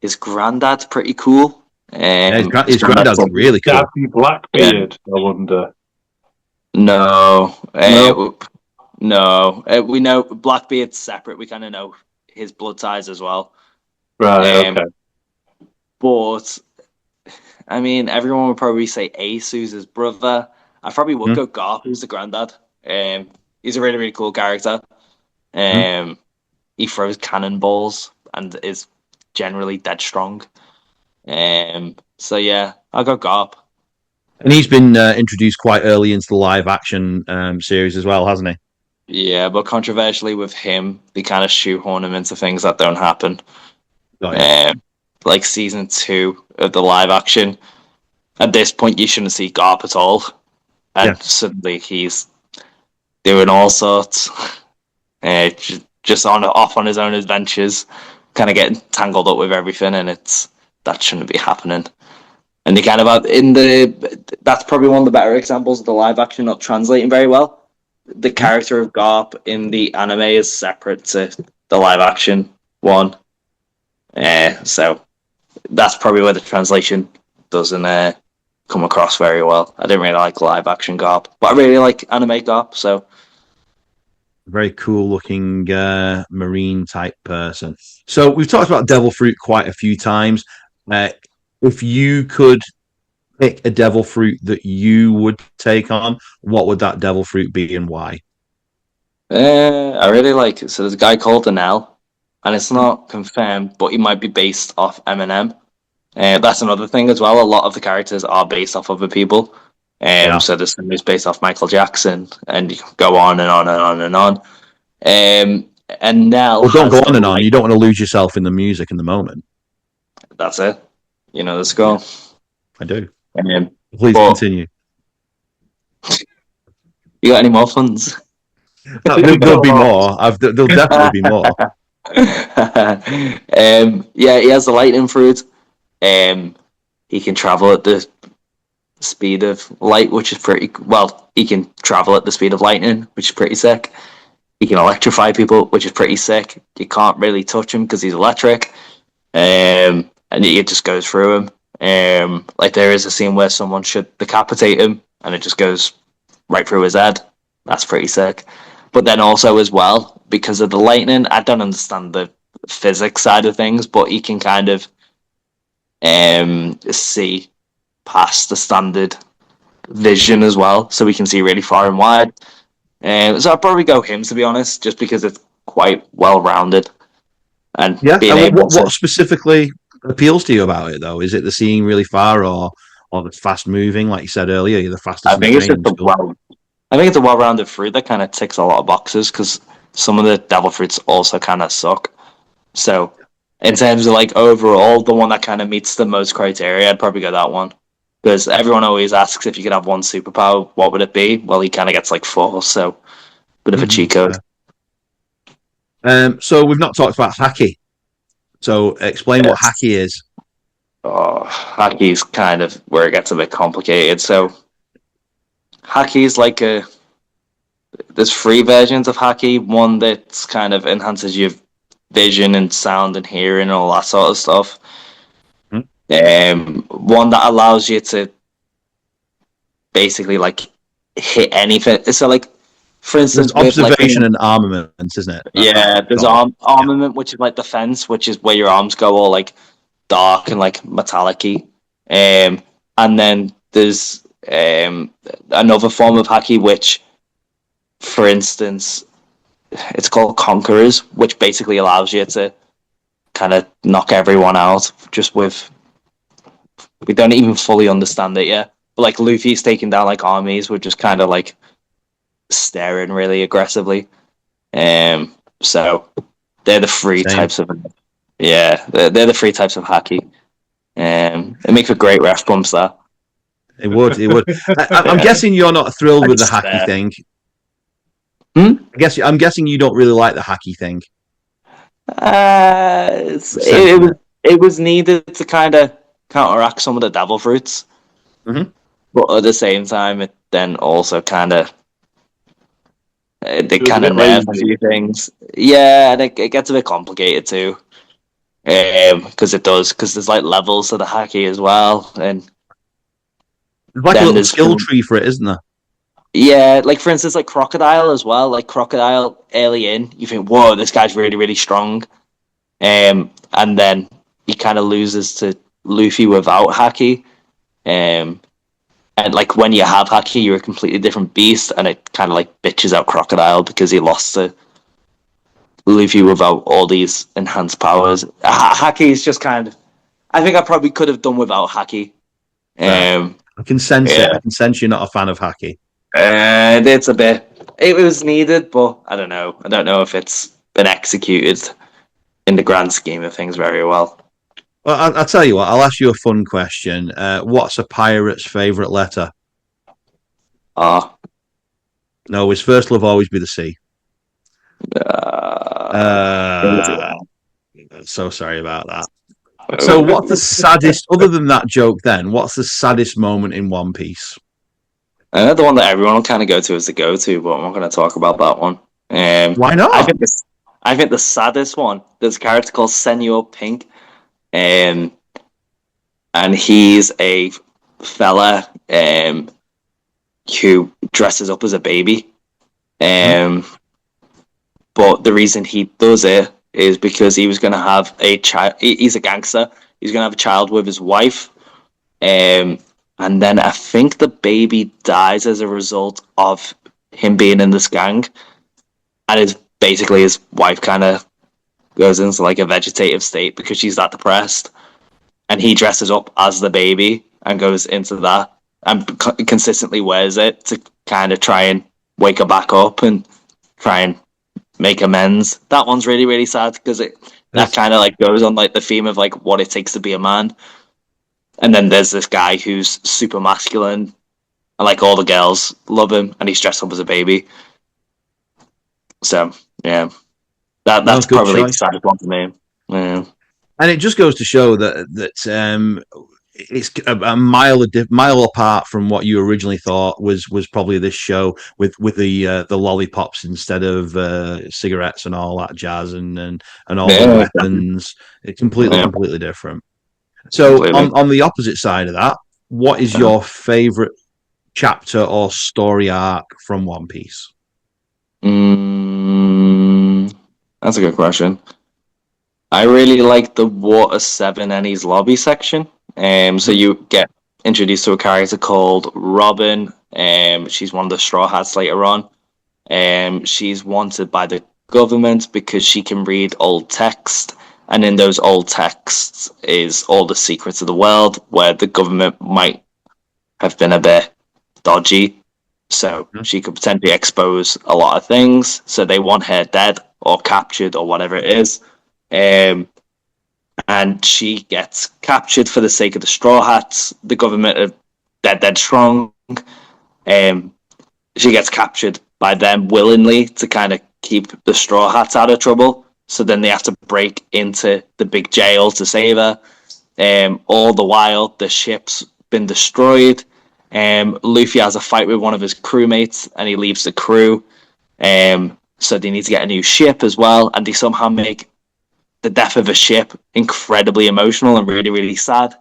His granddad's pretty cool. His granddad's really cool. Blackbeard, I wonder. No. No. We know Blackbeard's separate. We kind of know his blood ties as well. Right. Um, Okay. but I mean, everyone would probably say Ace, who's his brother. I probably would Hmm? go Garp, who's the granddad. He's a really, really cool character. Hmm? Um, he throws cannonballs and is generally dead strong. So yeah, I'll go Garp. And he's been introduced quite early into the live action series as well, hasn't he? Yeah, but controversially with him, they kind of shoehorn him into things that don't happen. Oh yeah. Um, like season 2 of the live action. At this point, you shouldn't see Garp at all, Yeah. and suddenly he's doing all sorts, just on off on his own adventures, kind of getting tangled up with everything, and it's that shouldn't be happening. And they kind of that's probably one of the better examples of the live action not translating very well. The Hmm? character of Garp in the anime is separate to the live action one, so that's probably where the translation doesn't come across very well. I didn't really like live action Garp, but I really like anime Garp. So Very cool looking marine type person. So we've talked about devil fruit quite a few times. Uh, if you could pick a devil fruit that you would take on, what would that devil fruit be and why? I really like it. So there's a guy called Anel, and it's not confirmed, but he might be based off Eminem. That's another thing as well. A lot of the characters are based off other people. Yeah. So there's some who's based off Michael Jackson, and you can go on and on and on and on. And Nell Well, don't has go the on and on. light. You don't want to lose yourself in the music in the moment. That's it. You know the Yeah, score. I do. Um, Please but continue. you got any more funds? There'll be more. There'll definitely be more. Yeah, he has the lightning fruit. Um, he can travel at the speed of light, which is pretty well. He can travel at the speed of lightning, which is pretty sick. He can electrify people, which is pretty sick. You can't really touch him because he's electric, and it just goes through him. Like there is a scene where someone should decapitate him, and it just goes right through his head. That's pretty sick. But then also as well, because of the lightning, I don't understand the physics side of things, but he can kind of see past the standard vision as well, so we can see really far and wide. So I'd probably go him to be honest, just because it's quite well rounded and Yeah. being And able what to. specifically appeals to you about it, though? Is it the seeing really far, or the fast moving? Like you said earlier, you're the fastest I in the think it's just training a school. well. I think it's a well-rounded fruit that kind of ticks a lot of boxes because some of the devil fruits also kind of suck. So in terms of like overall, the one that kind of meets the most criteria, I'd probably go that one. Because everyone always asks if you could have one superpower, what would it be? Well, he kind of gets like four, so bit of a cheat code. So we've not talked about haki. So explain what Yes. haki is. Oh, hockey's kind of where it gets a bit complicated. So hockey's like a there's three versions of hockey. One that's kind of enhances your vision and sound and hearing and all that sort of stuff. Hmm? One that allows you to basically like hit anything. So like, for There's instance, with like observation and armament, isn't it? yeah, there's Sort of. Yeah. armament, which is like defense, which is where your arms go all like dark and like metallic-y. And then there's another form of hockey, which, for instance, it's called Conquerors, which basically allows you to kind of knock everyone out just with. We don't even fully understand it yet. But like Luffy's taking down like armies, we're just kind of like staring really aggressively. So they're the three Same. types of yeah, they're the three types of hockey. It makes a great ref bumps that. It would. It would. I'm Yeah. guessing you're not thrilled with the It's, hacky thing. hmm? I'm guessing you don't really like the hacky thing. I'm It sensing was it. it was needed to kind of counteract some of the devil fruits, Hmm. but at the same time, it then also kind of they It was a kind of bit nerf a lazy. few things. Yeah, and it gets a bit complicated too, because it does because there's like levels to the hacky as well, and There's like a then little there's skill tree for it, isn't there? Yeah, like for instance, like Crocodile as well. Like Crocodile early in, you think, whoa, this guy's really, really strong. And then he kind of loses to Luffy without Haki. Um, and like when you have Haki, you're a completely different beast, and it kind of like bitches out Crocodile because he lost to Luffy without all these enhanced powers. Haki is just kind of. I think I probably could have done without Haki. I can sense it. Yeah, I can sense you're not a fan of Hacky. it's a bit. It was needed, but I don't know. I don't know if it's been executed in the grand scheme of things very well. Well, I'll tell you what. I'll ask you a fun question. What's a pirate's favorite letter? Ah, No, his first love always be the sea. Uh, so sorry about that. So, what's the saddest, other than that joke? Then, what's the saddest moment in One Piece? I know the one that everyone will kind of go to is the go-to, but I'm not going to talk about that one. Why I not? think this, I think the saddest one. There's a character called Senor Pink, um, and he's a fella who dresses up as a baby. Hmm? Um, but the reason he does it is because he was going to have a child. He's a gangster. He's going to have a child with his wife. Um, and then I think the baby dies as a result of him being in this gang. And it's basically his wife kind of goes into like a vegetative state because she's that depressed. And he dresses up as the baby and goes into that and consistently wears it to kind of try and wake her back up and try and make amends. That one's really, really sad because that It's, kind of like goes on like the theme of like what it takes to be a man. And then there's this guy who's super masculine and like all the girls love him and he's dressed up as a baby. So yeah, no, that's good probably the choice. saddest one for me. Yeah. And it just goes to show that it's a mile apart from what you originally thought was probably this show with the lollipops instead of cigarettes and all that jazz and all the Yeah, weapons. It's completely yeah, completely different. So completely. on the opposite side of that, what is Yeah. your favorite chapter or story arc from One Piece? That's a good question. I really like the Water 7 Ennies lobby section. So Hmm? you get introduced to a character called Robin. She's one of the Straw Hats later on. She's wanted by the government because she can read old text, and in those old texts is all the secrets of the world where the government might have been a bit dodgy. So she could potentially expose a lot of things. So they want her dead or captured or whatever it is. Um, and she gets captured for the sake of the Straw Hats. The government are dead strong. Um, she gets captured by them willingly to kind of keep the Straw Hats out of trouble. So then they have to break into the big jail to save her. All the while, the ship's been destroyed. Luffy has a fight with one of his crewmates, and he leaves the crew. So they need to get a new ship as well, and they somehow make the death of a ship incredibly emotional and really, really sad.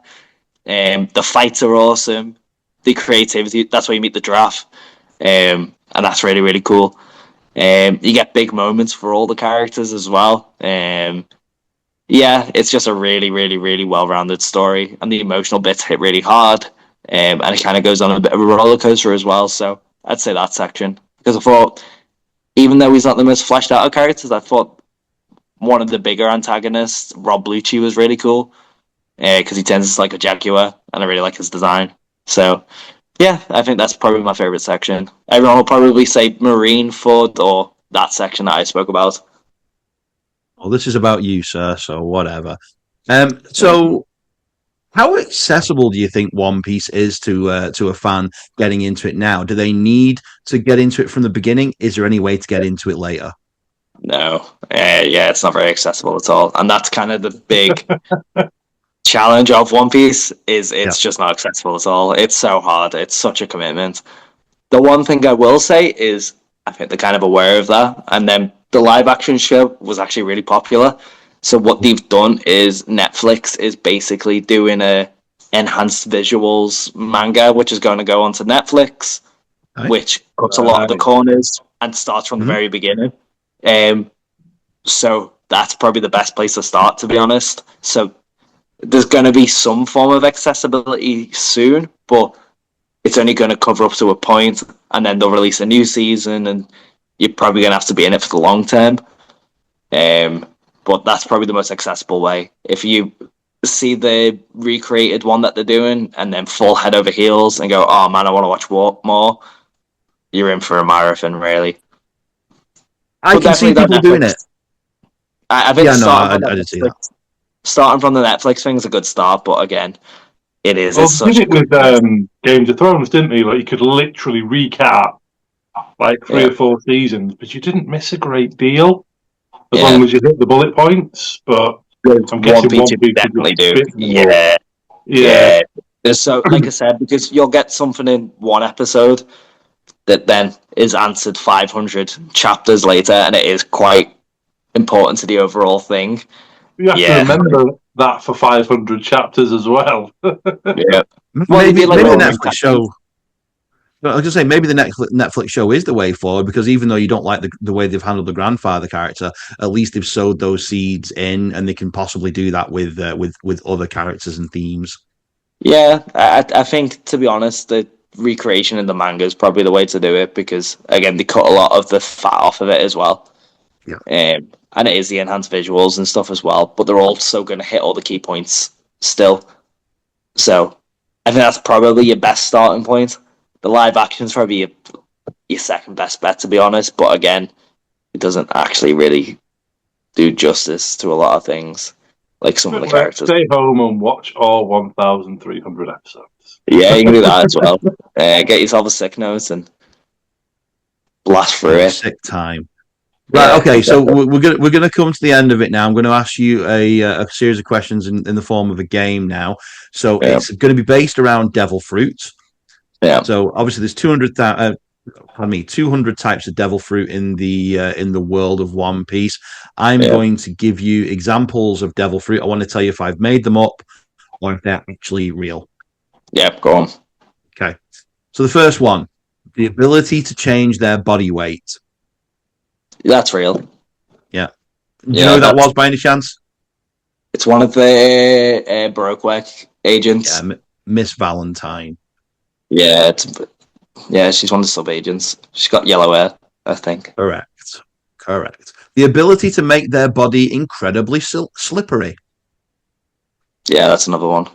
The fights are awesome. The creativity, that's where you meet the draft. And that's really, really cool. You get big moments for all the characters as well. Yeah, it's just a really, really, really well-rounded story, and the emotional bits hit really hard, and it kind of goes on a bit of a roller coaster as well. So I'd say that section because I thought, even though he's not the most fleshed out of characters, I thought one of the bigger antagonists, Rob Lucci, was really cool because he tends like a jaguar, and I really like his design. So yeah, I think that's probably my favorite section. Everyone will probably say Marine Ford or that section that I spoke about. Well, this is about you, sir. So whatever. So how accessible do you think One Piece is to a fan getting into it now? Do they need to get into it from the beginning? Is there any way to get into it later? No, yeah, it's not very accessible at all, and that's kind of the big challenge of One Piece. Is Yeah. it's just not accessible at all. It's so hard. It's such a commitment. The one thing I will say is I think they're kind of aware of that, and then the live action show was actually really popular. So what they've done is Netflix is basically doing a enhanced visuals manga, which is going to go onto Netflix. Right. which cuts a lot of the corners and starts from the very beginning. So that's probably the best place to start, to be honest. So there's going to be some form of accessibility soon, but it's only going to cover up to a point, and then they'll release a new season, and you're probably going to have to be in it for the long term. But that's probably the most accessible way. If you see the recreated one that they're doing and then fall head over heels and go, oh man, I want to watch more, you're in for a marathon, really. I can see people doing it. I think I did see that. Starting from the Netflix thing is a good start, but again, it is. Well, it's did such it with Games of Thrones, didn't he? Like you could literally recap like 3 or 4 seasons, but you didn't miss a great deal as long as you hit the bullet points. But I'm guessing One Piece definitely do. Yeah. So, like I said, because you'll get something in one episode that then is answered 500 chapters later, and it is quite important to the overall thing. You have to remember that for 500 chapters as well. Maybe the Netflix show. I was going to say maybe the Netflix show is the way forward, because even though you don't like the way they've handled the grandfather character, at least they've sowed those seeds in, and they can possibly do that with other characters and themes. Yeah, I think, to be honest, the recreation in the manga is probably the way to do it, because again they cut a lot of the fat off of it as well. Yeah. And it is the enhanced visuals and stuff as well, but they're also going to hit all the key points still. So I think that's probably your best starting point. The live action's probably your second best bet, to be honest, but again, it doesn't actually really do justice to a lot of things, like some of the characters. Stay home and watch all 1,300 episodes. Yeah, you can do that as well. Get yourself a sick note and blast through it. Sick time. Right. Okay. So we're gonna come to the end of it now. I'm going to ask you a series of questions in the form of a game now. So it's going to be based around devil fruit. Yeah. So obviously there's 200 types of devil fruit in the world of One Piece. I'm going to give you examples of devil fruit. I want to tell you if I've made them up or if they're actually real. Yeah. Go on. Okay. So the first one, the ability to change their body weight. That's real. Yeah. Do you know who that was by any chance? It's one of the Baroque agents. Yeah, Miss Valentine. Yeah, she's one of the sub agents. She's got yellow hair, I think. Correct. The ability to make their body incredibly slippery. Yeah, that's another one.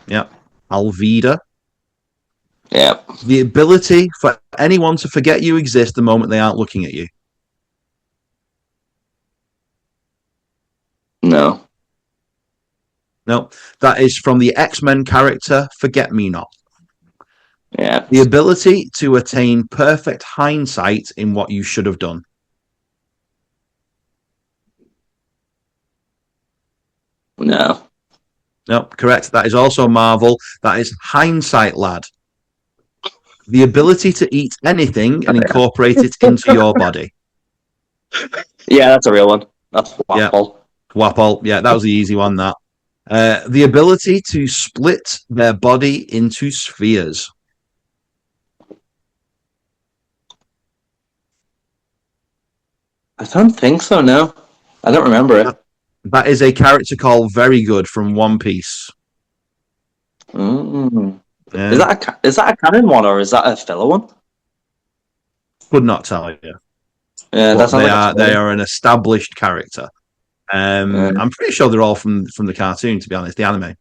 Yeah. Alvida. Yeah. The ability for anyone to forget you exist the moment they aren't looking at you. No. That is from the X-Men character Forget Me Not. Yeah. The ability to attain perfect hindsight in what you should have done. No. Correct. That is also Marvel. That is Hindsight Lad. The ability to eat anything and incorporate it into your body. Yeah, that's a real one. That's Wapol. Wapol. Yeah, that was the easy one, that. The ability to split their body into spheres. I don't think so, no. I don't remember it. That is a character called Very Good from One Piece. Is that a canon one or is that a filler one? Could not tell you. Yeah, they are an established character. I'm pretty sure they're all from the cartoon, to be honest, the anime.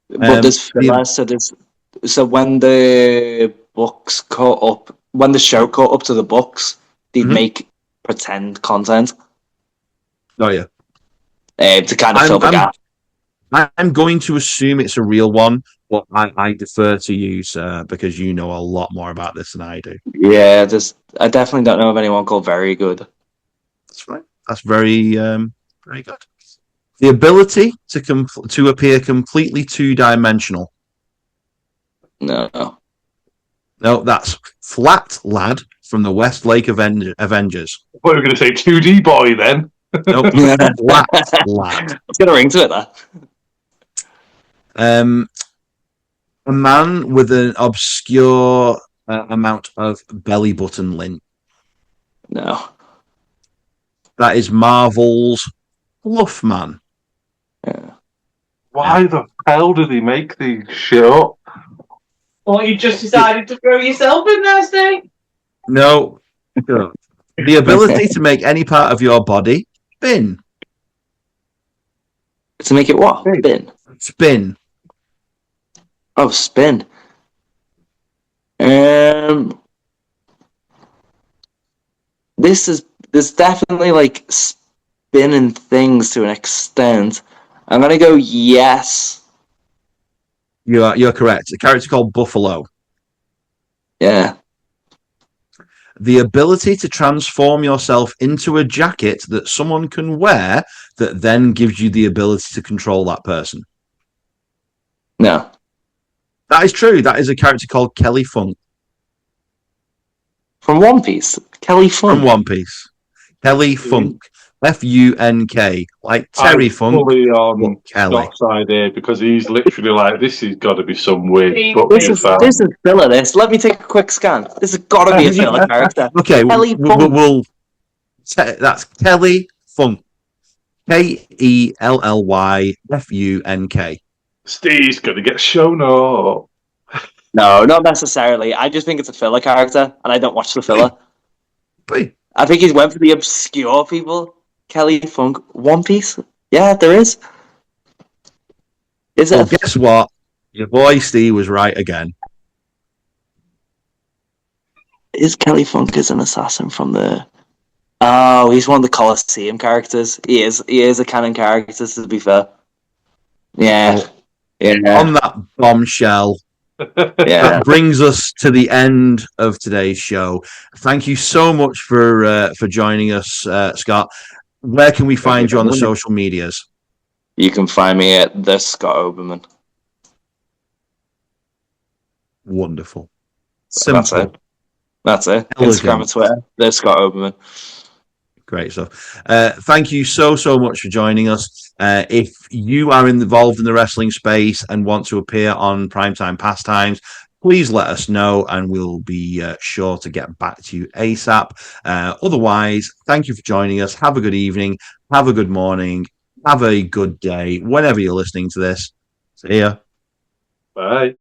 But there's filler, so when the books caught up, when the show caught up to the books, they'd make pretend content. Oh yeah. To kind of fill the gap. I'm going to assume it's a real one, but I defer to you, sir, because you know a lot more about this than I do. Yeah, I definitely don't know of anyone called Very Good. That's right. That's very very good. The ability to appear completely two-dimensional. No, that's Flat Lad from the Westlake Avengers. I thought you were going to say 2D boy then. Nope. Flat Lad. It's going to ring to it, that. A man with an obscure amount of belly button lint. No. That is Marvel's Fluffman. Yeah. Why the hell did he make these shit up? Or you just decided to throw yourself in there, Steve? No. The ability to make any part of your body spin. To make it what? Spin. Spin. Oh, spin. There's definitely like spinning things to an extent. I'm gonna go yes. You're correct. A character called Buffalo. Yeah. The ability to transform yourself into a jacket that someone can wear that then gives you the ability to control that person. No. That is true. That is a character called Kelly Funk. From One Piece. Kelly Funk. From One Piece. Kelly Funk. F-U-N-K. Like Terry I'm Funk. fully on Kelly. Scott's side here because he's literally like, this has got to be some weird book This you is found. filler. This. Let me take a quick scan. This has got to be a filler character. Okay, Kelly Funk. that's Kelly Funk. K-E-L-L-Y-F-U-N-K. Steve's going to get shown up. No, not necessarily. I just think it's a filler character, and I don't watch the filler. I think he's went for the obscure people. Kelly Funk, One Piece. Yeah, there is. Is Well, it? guess what? Your boy Steve was right again. Is Kelly Funk is an assassin from the? Oh, he's one of the Colosseum characters. He is. He is a canon character. To be fair. Yeah. Well, yeah. On that bombshell, Yeah. that brings us to the end of today's show. Thank you so much for joining us, Scott. Where can we find you on the social medias? You can find me at the Scott Oberman. Wonderful. Simple. That's it. Elegant. Instagram and Twitter. The Scott Oberman. Great stuff. Thank you so much for joining us. If you are involved in the wrestling space and want to appear on Primetime Pastimes, please let us know and we'll be sure to get back to you ASAP. Otherwise, thank you for joining us. Have a good evening. Have a good morning. Have a good day whenever you're listening to this. See ya. Bye.